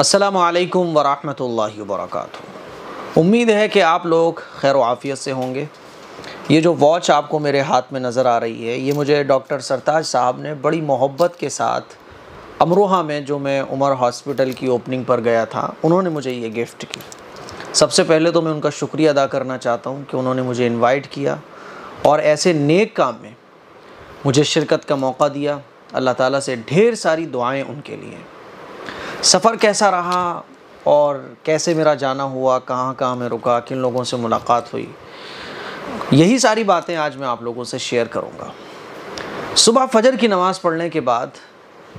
अस्सलामु अलैकुम वरहमतुल्लाहि वबरकातुहू। उम्मीद है कि आप लोग खैर व आफ़ियत से होंगे। ये जो वॉच आपको मेरे हाथ में नज़र आ रही है, ये मुझे डॉक्टर सरताज साहब ने बड़ी मोहब्बत के साथ अमरोहा में, जो मैं उमर हॉस्पिटल की ओपनिंग पर गया था, उन्होंने मुझे ये गिफ्ट की। सबसे पहले तो मैं उनका शुक्रिया अदा करना चाहता हूँ कि उन्होंने मुझे इनवाइट किया और ऐसे नेक काम में मुझे शिरकत का मौका दिया। अल्लाह ताला से ढेर सारी दुआएं उनके लिए। सफ़र कैसा रहा और कैसे मेरा जाना हुआ, कहाँ कहाँ मैं रुका, किन लोगों से मुलाकात हुई, यही सारी बातें आज मैं आप लोगों से शेयर करूँगा। सुबह फजर की नमाज़ पढ़ने के बाद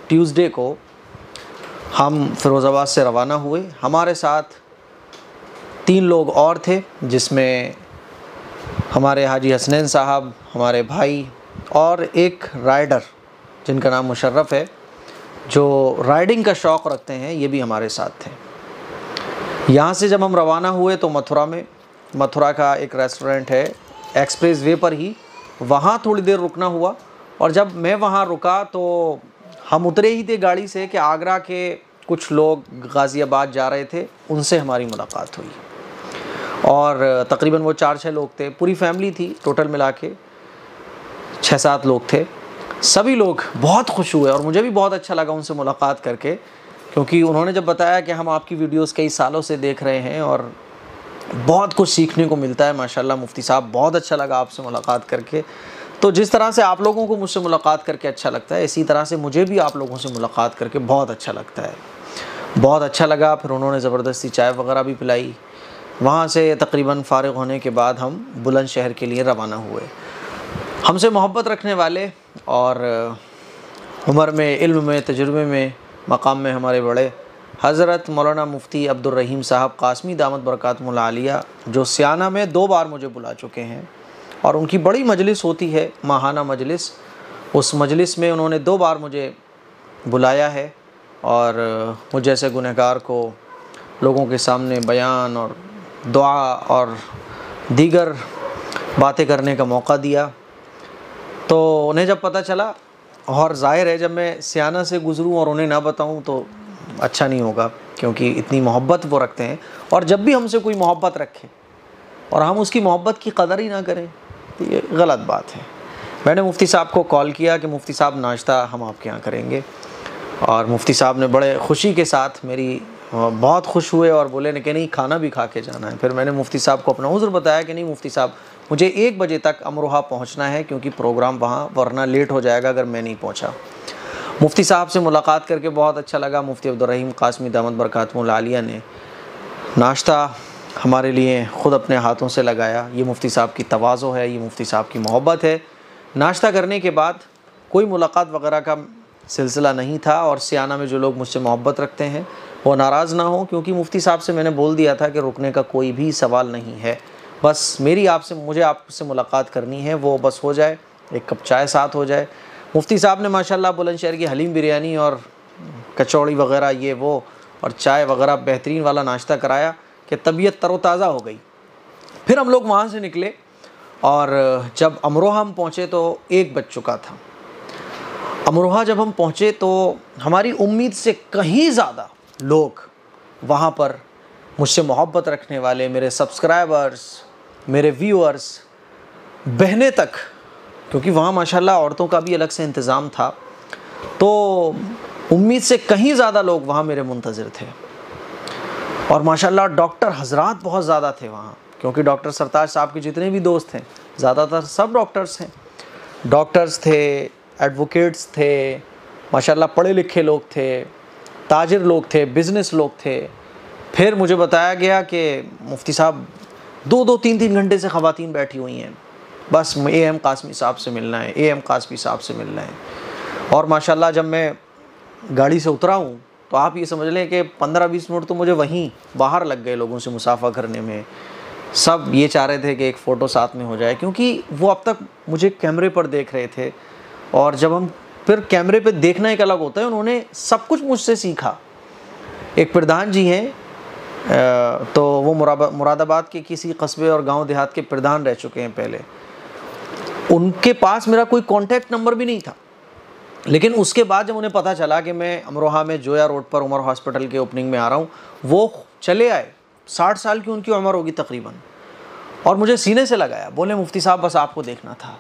ट्यूसडे को हम फ़िरोज़ाबाद से रवाना हुए। हमारे साथ 3 लोग और थे, जिसमें हमारे हाजी हसनैन साहब, हमारे भाई और एक राइडर जिनका नाम मुशर्रफ है, जो राइडिंग का शौक़ रखते हैं, ये भी हमारे साथ थे। यहाँ से जब हम रवाना हुए तो मथुरा का एक रेस्टोरेंट है एक्सप्रेस वे पर ही, वहाँ थोड़ी देर रुकना हुआ। और जब मैं वहाँ रुका तो हम उतरे ही थे गाड़ी से कि आगरा के कुछ लोग गाज़ियाबाद जा रहे थे, उनसे हमारी मुलाकात हुई। और तकरीबन वो 4-6 लोग थे, पूरी फैमिली थी, टोटल मिला के 6-7 लोग थे। सभी लोग बहुत खुश हुए और मुझे भी बहुत अच्छा लगा उनसे मुलाकात करके, क्योंकि उन्होंने जब बताया कि हम आपकी वीडियोस कई सालों से देख रहे हैं और बहुत कुछ सीखने को मिलता है, माशाल्लाह मुफ्ती साहब बहुत अच्छा लगा आपसे मुलाकात करके। तो जिस तरह से आप लोगों को मुझसे मुलाकात करके अच्छा लगता है, इसी तरह से मुझे भी आप लोगों से मुलाकात करके बहुत अच्छा लगता है। बहुत अच्छा लगा। फिर उन्होंने ज़बरदस्ती चाय वगैरह भी पिलाई। वहाँ से तकरीबन फ़ारिग होने के बाद हम बुलंदशहर के लिए रवाना हुए। हमसे मोहब्बत रखने वाले और उम्र में, इल्म में, तजुर्बे में, मकाम में हमारे बड़े हज़रत मौलाना मुफ्ती अब्दुल रहीम साहब कासमी दामत बरकातुहुल आलिया, जो सियाना में 2 बार मुझे बुला चुके हैं और उनकी बड़ी मजलिस होती है, माहाना मजलिस। उस मजलिस में उन्होंने 2 बार मुझे बुलाया है और मुझ जैसे गुनहगार को लोगों के सामने बयान और दुआ और दीगर बातें करने का मौका दिया। तो उन्हें जब पता चला, और ज़ाहिर है जब मैं सियाना से गुज़रूँ और उन्हें ना बताऊँ तो अच्छा नहीं होगा, क्योंकि इतनी मोहब्बत वो रखते हैं। और जब भी हमसे कोई मोहब्बत रखे और हम उसकी मोहब्बत की कदर ही ना करें तो ये गलत बात है। मैंने मुफ्ती साहब को कॉल किया कि मुफ्ती साहब नाश्ता हम आपके यहाँ करेंगे, और मुफ्ती साहब ने बड़े खुशी के साथ मेरी बहुत खुश हुए और बोले कि नहीं, खाना भी खा के जाना है। फिर मैंने मुफ्ती साहब को अपना उज़्र बताया कि नहीं मुफ्ती साहब, मुझे 1 बजे तक अमरोहा पहुंचना है, क्योंकि प्रोग्राम वहाँ, वरना लेट हो जाएगा अगर मैं नहीं पहुंचा। मुफ्ती साहब से मुलाकात करके बहुत अच्छा लगा। मुफ्ती अब्दुल रहीम कासमी दामत बरकातुहुल आलिया ने नाश्ता हमारे लिए ख़ुद अपने हाथों से लगाया। ये मुफ्ती साहब की तवाज़ो है, ये मुफ्ती साहब की मोहब्बत है। नाश्ता करने के बाद कोई मुलाकात वगैरह का सिलसिला नहीं था, और सियाना में जो लोग मुझसे मोहब्बत रखते हैं वो नाराज़ ना हो, क्योंकि मुफ्ती साहब से मैंने बोल दिया था कि रुकने का कोई भी सवाल नहीं है। बस मुझे आपसे मुलाकात करनी है, वो बस हो जाए, एक कप चाय साथ हो जाए। मुफ्ती साहब ने माशाल्लाह बुलंदशहर की हलीम बिरयानी और कचौड़ी वगैरह ये वो और चाय वगैरह बेहतरीन वाला नाश्ता कराया कि तबीयत तरोताज़ा हो गई। फिर हम लोग वहाँ से निकले और जब अमरोहा हम पहुँचे तो 1 बज चुका था। अमरोहा जब हम पहुँचे तो हमारी उम्मीद से कहीं ज़्यादा लोग वहाँ पर मुझसे मोहब्बत रखने वाले, मेरे सब्सक्राइबर्स, मेरे व्यूअर्स, बहनें तक, क्योंकि वहाँ माशाल्लाह औरतों का भी अलग से इंतज़ाम था, तो उम्मीद से कहीं ज़्यादा लोग वहाँ मेरे मुंतज़िर थे। और माशाल्लाह डॉक्टर हज़रात बहुत ज़्यादा थे वहाँ, क्योंकि डॉक्टर सरताज साहब के जितने भी दोस्त हैं, ज़्यादातर सब डॉक्टर्स हैं। डॉक्टर्स थे, एडवोकेट्स थे, माशाल्लाह पढ़े लिखे लोग थे, ताजिर लोग थे, बिज़नेस लोग थे। फिर मुझे बताया गया कि मुफ्ती साहब 2-2, 3-3 घंटे से ख़वातीन बैठी हुई हैं, बस AM कासमी साहब से मिलना है, AM कासमी साहब से मिलना है। और माशाल्लाह जब मैं गाड़ी से उतरा हूँ तो आप ये समझ लें कि 15-20 मिनट तो मुझे वहीं बाहर लग गए लोगों से मुसाफा करने में। सब ये चाह रहे थे कि एक फ़ोटो साथ में हो जाए, क्योंकि वो अब तक मुझे कैमरे पर देख रहे थे, और जब हम फिर कैमरे पे देखना एक अलग होता है। उन्होंने सब कुछ मुझसे सीखा। एक प्रधान जी हैं, तो वो मुरादाबाद के किसी कस्बे और गांव देहात के प्रधान रह चुके हैं पहले। उनके पास मेरा कोई कांटेक्ट नंबर भी नहीं था, लेकिन उसके बाद जब उन्हें पता चला कि मैं अमरोहा में जोया रोड पर उमर हॉस्पिटल के ओपनिंग में आ रहा हूँ, वो चले आए, 60 साल की उनकी उम्र होगी तकरीबन, और मुझे सीने से लगाया, बोले मुफ्ती साहब बस आपको देखना था।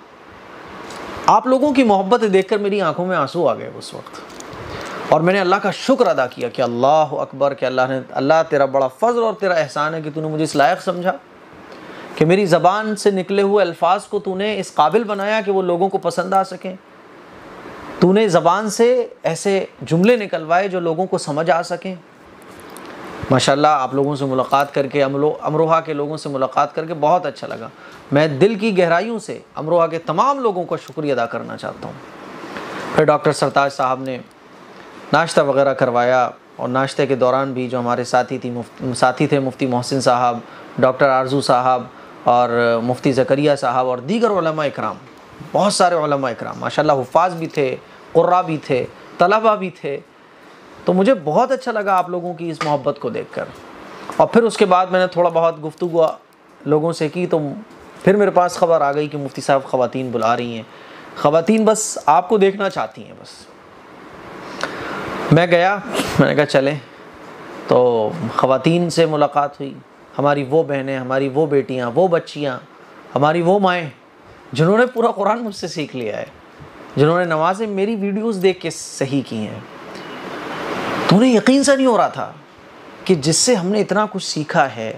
आप लोगों की मोहब्बत देखकर मेरी आंखों में आंसू आ गए उस वक्त, और मैंने अल्लाह का शुक्र अदा किया कि अल्लाह अकबर, कि अल्लाह तेरा बड़ा फ़ज़ल और तेरा एहसान है कि तूने मुझे इस लायक समझा कि मेरी ज़बान से निकले हुए अल्फाज को तूने इस काबिल बनाया कि वो लोगों को पसंद आ सकें। तूने ज़बान से ऐसे जुमले निकलवाए जो लोगों को समझ आ सकें। माशाल्लाह आप लोगों से मुलाकात करके, अमरोहा के लोगों से मुलाकात करके बहुत अच्छा लगा। मैं दिल की गहराइयों से अमरोहा के तमाम लोगों का शुक्रिया अदा करना चाहता हूँ। फिर डॉक्टर सरताज साहब ने नाश्ता वगैरह करवाया, और नाश्ते के दौरान भी जो हमारे साथी थे मुफ्ती मोहसिन साहब, डॉक्टर आरजू साहब और मुफ्ती ज़करिया साहब और दीगर उलमा इकराम, बहुत सारे उलमा इकराम माशाल्लाह, हुफ़ाज़ भी थे, क़ुर्रा भी थे, तलबा भी थे। तो मुझे बहुत अच्छा लगा आप लोगों की इस मोहब्बत को देखकर। और फिर उसके बाद मैंने थोड़ा बहुत गुफ्तगू लोगों से की, तो फिर मेरे पास ख़बर आ गई कि मुफ्ती साहब ख़वातीन बुला रही हैं, ख़वातीन बस आपको देखना चाहती हैं बस। मैं गया, मैंने कहा चलें। तो ख़वातीन से मुलाकात हुई, हमारी वो बहनें, हमारी वो बेटियाँ, वो बच्चियाँ, हमारी वो माएँ जिन्होंने पूरा कुरान मुझसे सीख लिया है, जिन्होंने नमाज़ें मेरी वीडियोस देख के सही की हैं। तो उन्हें यकीन सा नहीं हो रहा था कि जिससे हमने इतना कुछ सीखा है,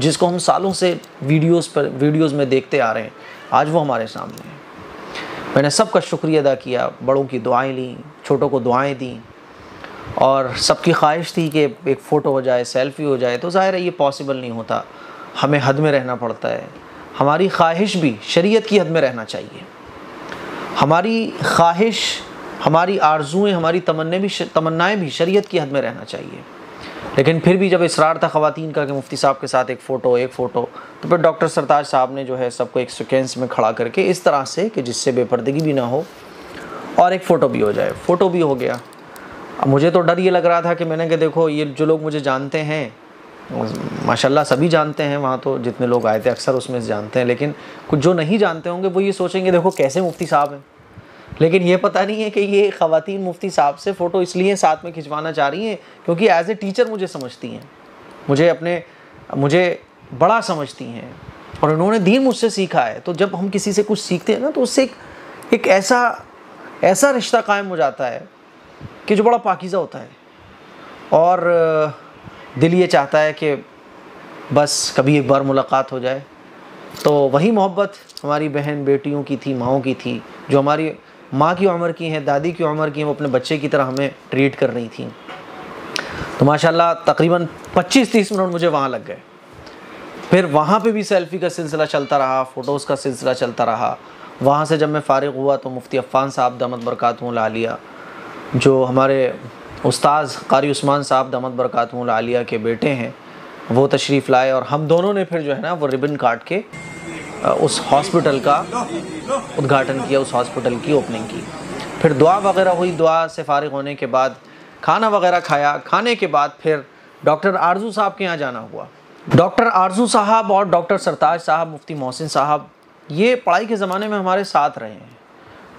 जिसको हम सालों से वीडियोस में देखते आ रहे हैं, आज वो हमारे सामने है। मैंने सबका शुक्रिया अदा किया, बड़ों की दुआएं ली, छोटों को दुआएं दी, और सबकी ख्वाहिश थी कि एक फ़ोटो हो जाए, सेल्फ़ी हो जाए। तो ज़ाहिर है ये पॉसिबल नहीं होता, हमें हद में रहना पड़ता है। हमारी ख्वाहिश भी शरीयत की हद में रहना चाहिए। हमारी ख्वाहिश, हमारी आरज़ुएँ, हमारी तमन्नाएँ भी शरीयत की हद में रहना चाहिए। लेकिन फिर भी जब इसरार था ख़वातीन का कि मुफ्ती साहब के साथ एक फ़ोटो, तो फिर डॉक्टर सरताज साहब ने जो है सबको एक सीक्वेंस में खड़ा करके इस तरह से कि जिससे बेपर्दगी भी ना हो और एक फ़ोटो भी हो जाए। फ़ोटो भी हो गया। अब मुझे तो डर ये लग रहा था कि मैंने कहा देखो ये जो लोग मुझे जानते हैं, माशाल्लाह सभी जानते हैं, वहाँ तो जितने लोग आए थे अक्सर उसमें से जानते हैं, लेकिन कुछ जो नहीं जानते होंगे वो ये सोचेंगे देखो कैसे मुफ्ती साहब हैं। लेकिन ये पता नहीं है कि ये ख़वातीन मुफ्ती साहब से फ़ोटो इसलिए साथ में खिंचवाना चाह रही हैं क्योंकि एज़ ए टीचर मुझे समझती हैं, मुझे बड़ा समझती हैं, और उन्होंने दीन मुझसे सीखा है। तो जब हम किसी से कुछ सीखते हैं ना, तो उससे एक ऐसा रिश्ता कायम हो जाता है कि जो बड़ा पाकीज़ा होता है, और दिल ये चाहता है कि बस कभी एक बार मुलाकात हो जाए। तो वही मोहब्बत हमारी बहन बेटियों की थी, माँओं की थी, जो हमारी माँ की उम्र की हैं, दादी की उम्र की हैं, वो अपने बच्चे की तरह हमें ट्रीट कर रही थी। तो माशाल्लाह तकरीबन 25-30 मिनट मुझे वहाँ लग गए। फिर वहाँ पे भी सेल्फ़ी का सिलसिला चलता रहा, फ़ोटोज़ का सिलसिला चलता रहा। वहाँ से जब मैं फ़ारिग हुआ तो मुफ्ती अफ़ान साहब दामत बरकातहुल आलिया, जो हमारे उस्ताज़ क़ारी उस्मान साहब दामत बरकातहुल आलिया के बेटे हैं, वो तशरीफ़ लाए, और हम दोनों ने फिर जो है ना वो रिबन काट के उस हॉस्पिटल का उद्घाटन किया, उस हॉस्पिटल की ओपनिंग की। फिर दुआ वगैरह हुई, दुआ से फ़ारिग होने के बाद खाना वगैरह खाया। खाने के बाद फिर डॉक्टर आरजू साहब के यहाँ जाना हुआ। डॉक्टर आरजू साहब और डॉक्टर सरताज साहब, मुफ्ती मोहसिन साहब, ये पढ़ाई के ज़माने में हमारे साथ रहे हैं।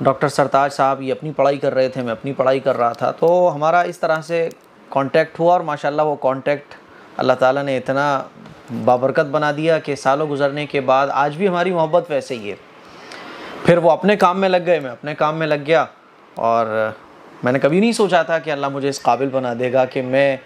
डॉक्टर सरताज साहब ये अपनी पढ़ाई कर रहे थे, मैं अपनी पढ़ाई कर रहा था, तो हमारा इस तरह से कांटेक्ट हुआ, और माशाल्लाह वो कांटेक्ट अल्लाह ताला ने इतना बाबरकत बना दिया कि सालों गुजरने के बाद आज भी हमारी मोहब्बत वैसे ही है। फिर वो अपने काम में लग गए, मैं अपने काम में लग गया, और मैंने कभी नहीं सोचा था कि अल्लाह मुझे इस काबिल बना देगा कि मैं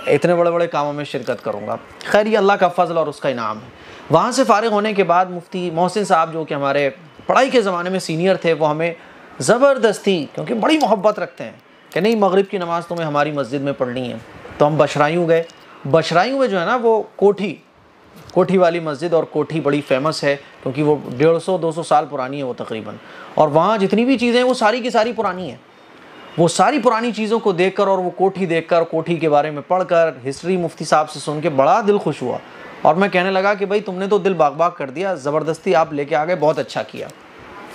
इतने बड़े बड़े कामों में शिरकत करूँगा। खैर ये अल्लाह का फ़ज़ल और उसका इनाम है। वहाँ से फ़ारिग होने के बाद मुफ्ती मोहसिन साहब, जो कि हमारे पढ़ाई के ज़माने में सीनियर थे, वो हमें ज़बरदस्ती, क्योंकि बड़ी मोहब्बत रखते हैं, कि नहीं मगरिब की नमाज़ तुम्हें हमारी मस्जिद में पढ़नी है। तो हम बशरायूँ गए। बशरायूँ में जो है ना वो कोठी वाली मस्जिद, और कोठी बड़ी फ़ेमस है क्योंकि वो 150-200 साल पुरानी है वो तकरीबन, और वहाँ जितनी भी चीज़ें हैं वो सारी की सारी पुरानी हैं। वो सारी पुरानी चीज़ों को देखकर और वो कोठी देखकर, कोठी के बारे में पढ़कर, हिस्ट्री मुफ्ती साहब से सुन के बड़ा दिल खुश हुआ, और मैं कहने लगा कि भाई तुमने तो दिल बाग बाग कर दिया, ज़बरदस्ती आप लेके आ गए, बहुत अच्छा किया।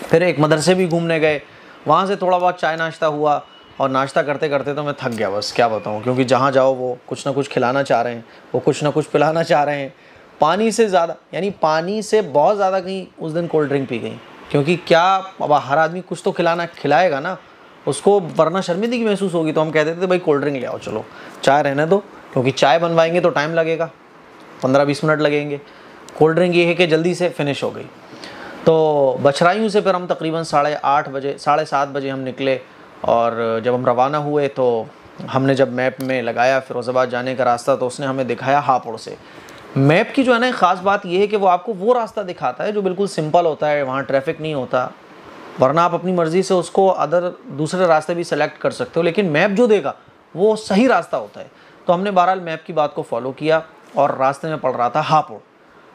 फिर एक मदरसे भी घूमने गए, वहाँ से थोड़ा बहुत चाय नाश्ता हुआ, और नाश्ता करते करते तो मैं थक गया, बस क्या बताऊँ, क्योंकि जहाँ जाओ वो कुछ ना कुछ खिलाना चाह रहे हैं, वो कुछ ना कुछ पिलाना चाह रहे हैं। पानी से ज़्यादा, यानी पानी से बहुत ज़्यादा कहीं उस दिन कोल्ड ड्रिंक पी गई, क्योंकि क्या अब हर आदमी कुछ तो खिलाएगा ना, उसको वरना शर्मिंदगी महसूस होगी। तो हम कहते थे भाई कोल्ड ड्रिंक ले आओ, चलो चाय रहने दो, क्योंकि चाय बनवाएंगे तो टाइम लगेगा, 15-20 मिनट लगेंगे। कोल्ड ड्रिंक ये है कि जल्दी से फिनिश हो गई। तो बछराइयों से फिर हम तकरीबन 8:30 बजे 7:30 बजे हम निकले, और जब हम रवाना हुए तो हमने जब मैप में लगाया फ़िरोज़ाबाद जाने का रास्ता, तो उसने हमें दिखाया हापुड़ से। मैप की जो है ना ख़ास बात यह है कि वो आपको वो रास्ता दिखाता है जो बिल्कुल सिंपल होता है, वहाँ ट्रैफिक नहीं होता, वरना आप अपनी मर्ज़ी से उसको दूसरे रास्ते भी सेलेक्ट कर सकते हो, लेकिन मैप जो देगा वो सही रास्ता होता है। तो हमने बहरहाल मैप की बात को फॉलो किया, और रास्ते में पड़ रहा था हापुड़।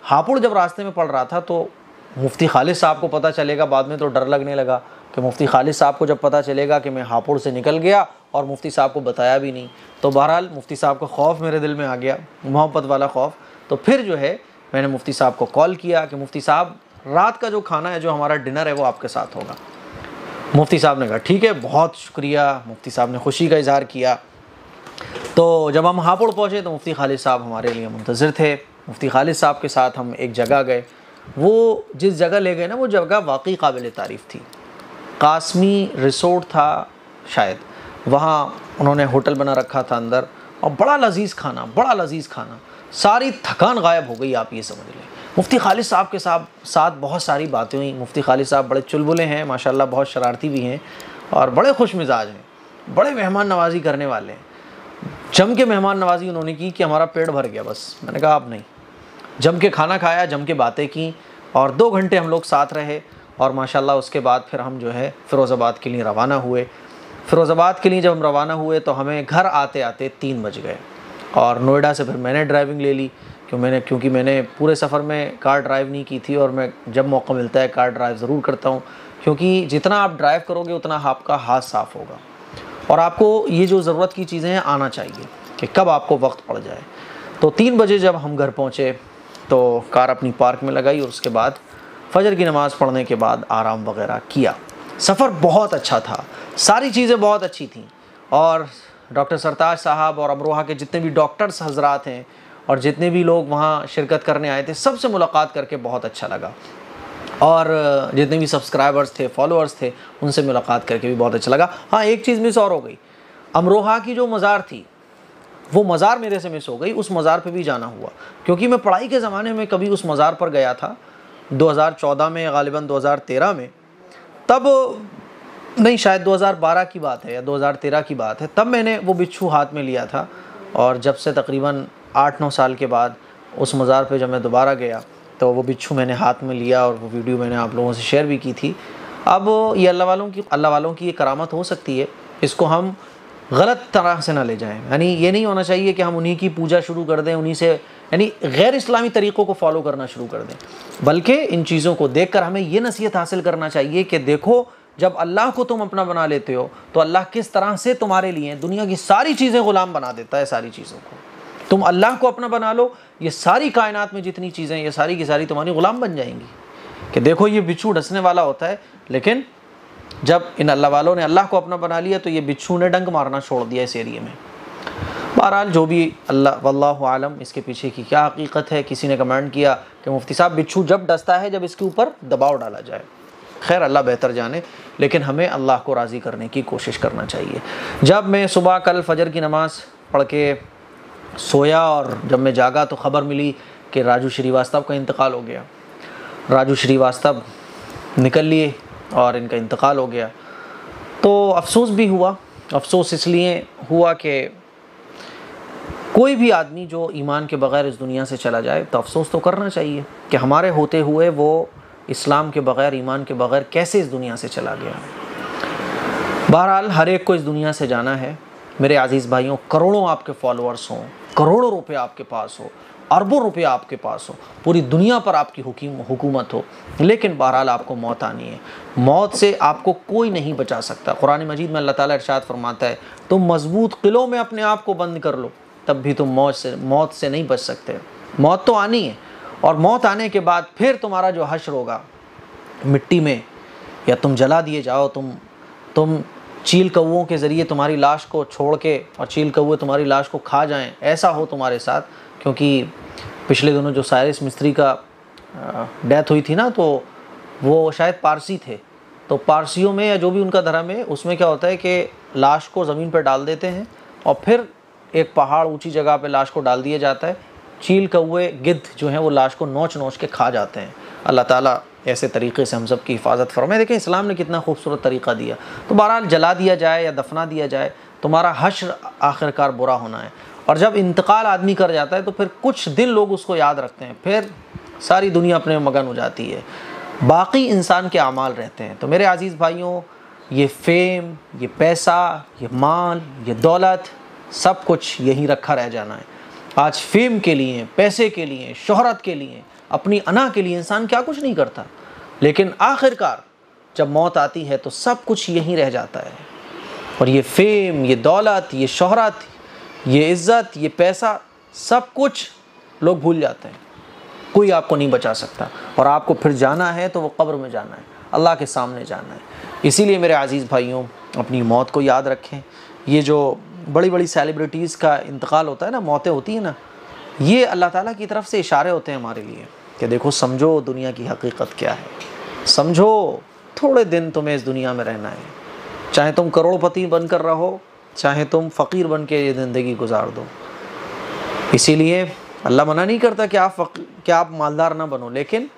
हापुड़ जब रास्ते में पड़ रहा था तो मुफ्ती खालिद साहब को पता चलेगा, बाद में तो डर लगने लगा कि मुफ्ती खालिद साहब को जब पता चलेगा कि मैं हापुड़ से निकल गया और मुफ्ती साहब को बताया भी नहीं, तो बहरहाल मुफ्ती साहब का खौफ मेरे दिल में आ गया, मोहब्बत वाला खौफ। तो फिर जो है मैंने मुफ्ती साहब को कॉल किया कि मुफ्ती साहब रात का जो खाना है, जो हमारा डिनर है, वो आपके साथ होगा। मुफ्ती साहब ने कहा ठीक है, बहुत शुक्रिया। मुफ्ती साहब ने खुशी का इजहार किया। तो जब हम हापुड़ पहुँचे तो मुफ्ती खालिद साहब हमारे लिए मुंतज़िर थे। मुफ्ती खालिद साहब के साथ हम एक जगह गए। वो जिस जगह ले गए ना, वो जगह वाकई काबिल तारीफ़ थी। कासमी रिसोर्ट था शायद, वहाँ उन्होंने होटल बना रखा था अंदर, और बड़ा लजीज़ खाना, सारी थकान गायब हो गई, आप ये समझ लें। मुफ्ती खालिद साहब के साथ बहुत सारी बातें हुई। मुफ्ती खालिद साहब बड़े चुलबुले हैं माशाल्लाह, बहुत शरारती भी हैं और बड़े खुश मिजाज हैं, बड़े मेहमान नवाजी करने वाले हैं। जम के मेहमान नवाजी उन्होंने की कि हमारा पेट भर गया बस। मैंने कहा आप नहीं, जम के खाना खाया, जम के बातें की, और 2 घंटे हम लोग साथ रहे। और माशाल्लाह उसके बाद फिर हम जो है फ़िरोज़ाबाद के लिए रवाना हुए। फ़िरोज़ाबाद के लिए जब हम रवाना हुए तो हमें घर आते आते 3 बज गए, और नोएडा से फिर मैंने ड्राइविंग ले ली, क्योंकि मैंने पूरे सफ़र में कार ड्राइव नहीं की थी, और मैं जब मौका मिलता है कार ड्राइव ज़रूर करता हूँ, क्योंकि जितना आप ड्राइव करोगे उतना आपका हाथ साफ़ होगा, और आपको ये जो ज़रूरत की चीज़ें हैं आना चाहिए कि कब आपको वक्त पड़ जाए। तो 3 बजे जब हम घर पहुँचे तो कार अपनी पार्क में लगाई, और उसके बाद फ़जर की नमाज़ पढ़ने के बाद आराम वगैरह किया। सफ़र बहुत अच्छा था, सारी चीज़ें बहुत अच्छी थीं, और डॉक्टर सरताज साहब और अमरोहा के जितने भी डॉक्टर्स हजरात हैं और जितने भी लोग वहाँ शिरकत करने आए थे, सबसे मुलाकात करके बहुत अच्छा लगा, और जितने भी सब्सक्राइबर्स थे, फॉलोअर्स थे, उनसे मुलाकात करके भी बहुत अच्छा लगा। हाँ, एक चीज़ मिस और हो गई, अमरोहा की जो मज़ार थी वो मज़ार मेरे से मिस हो गई। उस मज़ार पे भी जाना हुआ, क्योंकि मैं पढ़ाई के ज़माने में कभी उस मज़ार पर गया था 2014 में, गालिबन 2013 में, तब नहीं, शायद 2012 की बात है या 2013 की बात है, तब मैंने वो बिच्छू हाथ में लिया था। और जब से तकरीबन 8-9 साल के बाद उस मज़ार पे जब मैं दोबारा गया तो वो बिच्छू मैंने हाथ में लिया, और वो वीडियो मैंने आप लोगों से शेयर भी की थी। अब ये अल्लाह वालों की ये करामत हो सकती है, इसको हम गलत तरह से ना ले जाएं। यानी ये नहीं होना चाहिए कि हम उन्हीं की पूजा शुरू कर दें, उन्हीं से यानी गैर इस्लामी तरीक़ों को फॉलो करना शुरू कर दें, बल्कि इन चीज़ों को देखकर हमें ये नसीहत हासिल करना चाहिए कि देखो, जब अल्लाह को तुम अपना बना लेते हो तो अल्लाह किस तरह से तुम्हारे लिए दुनिया की सारी चीज़ें ग़ुलाम बना देता है। सारी चीज़ों को तुम अल्लाह को अपना बना लो, ये सारी कायनात में जितनी चीज़ें, ये सारी की सारी तुम्हारी ग़ुलाम बन जाएंगी। कि देखो, ये बिच्छू डसने वाला होता है, लेकिन जब इन अल्लाह वालों ने अल्लाह को अपना बना लिया तो ये बिच्छू ने डंक मारना छोड़ दिया इस एरिए में। बहरहाल जो भी, अल्लाह वल्लाहु आलम, इसके पीछे की क्या हकीकत है। किसी ने कमेंट किया कि मुफ्ती साहब, बिच्छू जब डसता है जब इसके ऊपर दबाव डाला जाए। खैर, अल्लाह बेहतर जाने, लेकिन हमें अल्लाह को राज़ी करने की कोशिश करना चाहिए। जब मैं सुबह कल फ़जर की नमाज़ पढ़ के सोया और जब मैं जागा तो ख़बर मिली कि राजू श्रीवास्तव का इंतकाल हो गया। राजू श्रीवास्तव निकल लिए और इनका इंतकाल हो गया। तो अफसोस भी हुआ। अफसोस इसलिए हुआ कि कोई भी आदमी जो ईमान के बग़ैर इस दुनिया से चला जाए तो अफसोस तो करना चाहिए कि हमारे होते हुए वो इस्लाम के बग़ैर, ईमान के बग़ैर कैसे इस दुनिया से चला गया। बहरहाल हर एक को इस दुनिया से जाना है। मेरे अज़ीज़ भाइयों, करोड़ों आपके फॉलोअर्स हों, करोड़ों रुपए आपके पास हो, अरबों रुपए आपके पास हो, पूरी दुनिया पर आपकी हुकूमत हो, लेकिन बहरहाल आपको मौत आनी है। मौत से आपको कोई नहीं बचा सकता। कुरान मजीद में अल्लाह ताला इरशाद फरमाता है, तुम मजबूत किलों में अपने आप को बंद कर लो, तब भी तुम मौत से नहीं बच सकते। मौत तो आनी है, और मौत आने के बाद फिर तुम्हारा जो हश्र होगा मिट्टी में, या तुम जला दिए जाओ, तुम चील कौवों के ज़रिए तुम्हारी लाश को छोड़ के और चील कौवे तुम्हारी लाश को खा जाएं, ऐसा हो तुम्हारे साथ। क्योंकि पिछले दिनों जो साइरस मिस्त्री का डेथ हुई थी ना, तो वो शायद पारसी थे, तो पारसियों में या जो भी उनका धर्म है उसमें क्या होता है कि लाश को ज़मीन पर डाल देते हैं और फिर एक पहाड़ ऊंची जगह पे लाश को डाल दिया जाता है। चील, कौवे, गिद्ध जो हैं वो लाश को नोच नोच के खा जाते हैं। अल्लाह ताला ऐसे तरीक़े से हम सब की हिफाजत फरमाए। देखें इस्लाम ने कितना खूबसूरत तरीक़ा दिया। तो बहरहाल जला दिया जाए या दफना दिया जाए, तुम्हारा हश्र आखिरकार बुरा होना है। और जब इंतकाल आदमी कर जाता है तो फिर कुछ दिन लोग उसको याद रखते हैं, फिर सारी दुनिया अपने में मगन हो जाती है, बाकी इंसान के अमाल रहते हैं। तो मेरे अज़ीज़ भाइयों, ये फेम, ये पैसा, ये माल, ये दौलत, सब कुछ यहीं रखा रह जाना है। आज फेम के लिए, पैसे के लिए, शोहरत के लिए, अपनी अना के लिए इंसान क्या कुछ नहीं करता, लेकिन आखिरकार जब मौत आती है तो सब कुछ यहीं रह जाता है। और ये फेम, ये दौलत, ये शोहरत, ये इज़्ज़त, ये पैसा, सब कुछ लोग भूल जाते हैं। कोई आपको नहीं बचा सकता। और आपको फिर जाना है तो वो कब्र में जाना है, अल्लाह के सामने जाना है। इसीलिए मेरे अज़ीज़ भाइयों, अपनी मौत को याद रखें। ये जो बड़ी बड़ी सेलिब्रिटीज़ का इंतकाल होता है ना, मौतें होती हैं ना, ये अल्लाह ताला की तरफ से इशारे होते हैं हमारे लिए कि देखो, समझो दुनिया की हकीकत क्या है, समझो थोड़े दिन तुम्हें इस दुनिया में रहना है। चाहे तुम करोड़पति बनकर रहो, चाहे तुम फ़कीर बन के ये ज़िंदगी गुजार दो। इसीलिए अल्लाह मना नहीं करता कि आप मालदार ना बनो, लेकिन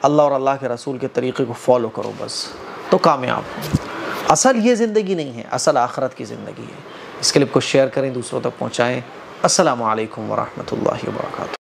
अल्लाह और अल्लाह के रसूल के तरीक़े को फॉलो करो, बस तो कामयाब हो। असल ये ज़िंदगी नहीं है, असल आखिरत की ज़िंदगी है। इस क्लिप को शेयर करें, दूसरों तक पहुँचाएँ। अस्सलामु अलैकुम व रहमतुल्लाहि व बरकातुहू।